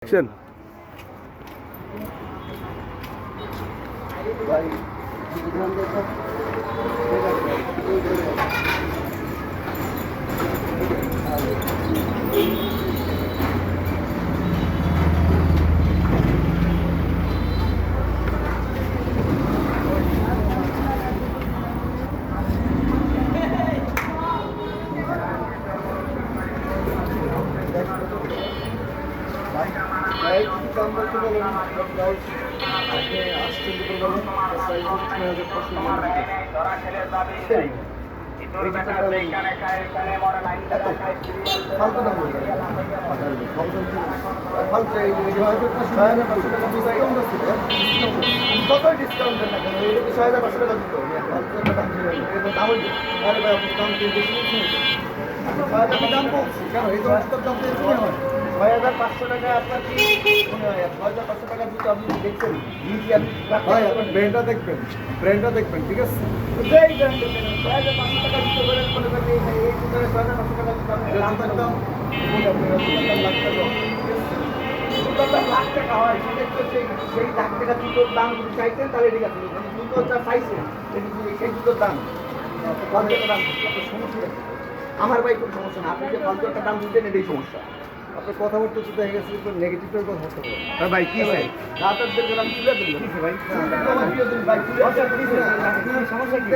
Action. ব্র্যান্ডটা দেখবেন, ব্র্যান্ডটা দেখবেন, ঠিক আছে? লাখ টাকা হয় সেই লাখ টাকা জুতোর দাম যদি চাইতেন তাহলে ঠিক আছে, জুতো যা চাইছেন সেই জুতোর দাম সমস্যা। আমার ভাই কোনো সমস্যা না, আপনি যে ৫০০ দাম দিতেন এটাই সমস্যা। আপনার কথাবার্তা তো দেখা গেছে নেগেটিভটার কথা হতে পারে। ভাই কি ভাই রাতের দিকে আমি তুলে দিলাম ভাই, সমস্যা কি?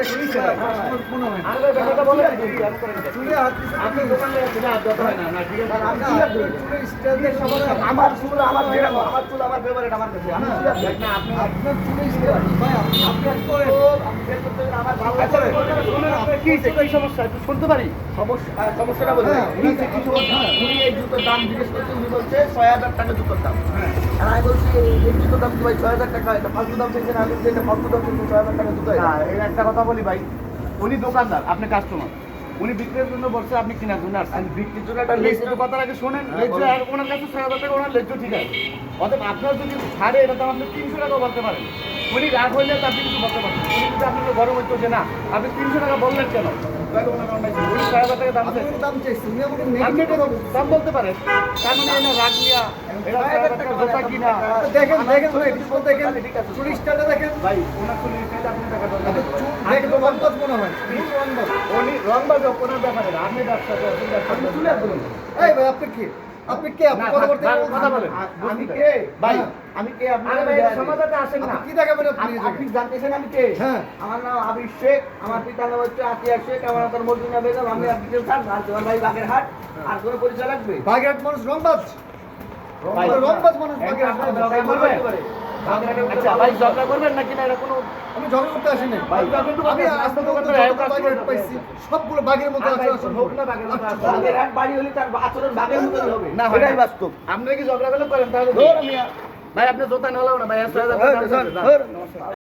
আমার চুল আমার ফেভারিট, আমার কাছে শুনতে পারি সমস্যাটা বলতে উনি এই জুতোর দাম জিজ্ঞেস করছে, উনি বলছে ৬০০০ টাকা জুতোর দাম। আর আমি বলছি এই জুতোর দাম ভাই ৬০০০ টাকা, এটা ফালতু দাম চাইছেন, আমি এটা ফালতু দাম চাইছেন ৬০০০ টাকা জুতো। না, এর একটা কথা বলি ভাই, উনি দোকানদার, আপনি কাস্টমার, উনি বিক্রির জন্য বলছে, আপনি কেনার জন্য আসছেন। বিক্রির জন্য একটা লেজ্জ কথা আগে শোনেন, লেজ্জ আর ওনার কাছে ৬০০০ টাকা, ওনার লেজ্জ ঠিক আছে। অতএব আপনার যদি ছাড়ে এটা দাম আপনি ৩০০ টাকাও বলতে পারেন। উনি রাগ হইলে তো আপনি কিছু বলতে পারেন। উনি যদি আপনাকে গরম হইতো যে না আপনি ৩০০ টাকা বললেন কেন, তাহলে ওনার অন্যায় ছিল। উনি ৬০০০ টাকা দাম চাইছে, আপনি এটা দাম বলতে পারেন। তার মানে এটা রাগ নিয়া এটা ৬০০০ টাকা জোতা কিনা। দেখেন দেখেন দেখেন, চুরি স্টাইলটা দেখেন ভাই ওনার তো লিস্টে আপনি টাকা দরকার নেই। দেখেন তো রংবাজ মনে হয়, রংবাজ। উনি রংবাজ কোনো ব্যাপারে না, আপনি ব্যবসা করেন, ব্যবসা তুলে আসবেন। এই ভাই আপনি কি, আপনি কে? আপনি কথা বলতে কথা বলেন। আমি কে ভাই আমি কে? আরে ভাই সমাজে আসেন না। কি দেখাবেন আপনি? আপনি জানতেছেন আমি কে? হ্যাঁ। আমার নাম আবির শেখ, আমার পিতার নাম হচ্ছে আতিয়া শেখ, আমার নাম মর্জিনা বেগম, আমি আব্দুল খান, আর তোমার ভাই বাগেরহাট। আর কোনো পরিচয় লাগবে? বাগেরহাট মানুষ রংবাজ, ভাই, রংবাজ মানুষ আপনি বাগেরহাট। ঝগড়া করবেন? আচ্ছা ভাই ঝগড়া করবেন নাকি না, এটা কোনো আমি ঝগড়া করতে আসিনি ভাই, আমি আপনার দোকানে বাগেরহাট পাইছি, সবগুলো বাগের মতো আছে। হোক না বাগের মতো আছে। বাগেরহাট বাড়ি হলে তার আচরণ বাগের মতোই হবে, না, এটাই বাস্তব। আপনি কি ঝগড়া করলে করেন তাহলে ধর মিয়া। ভাই আপনি জোতা নালাও না ভাই, ১০০০ টাকা দাম চাইছে।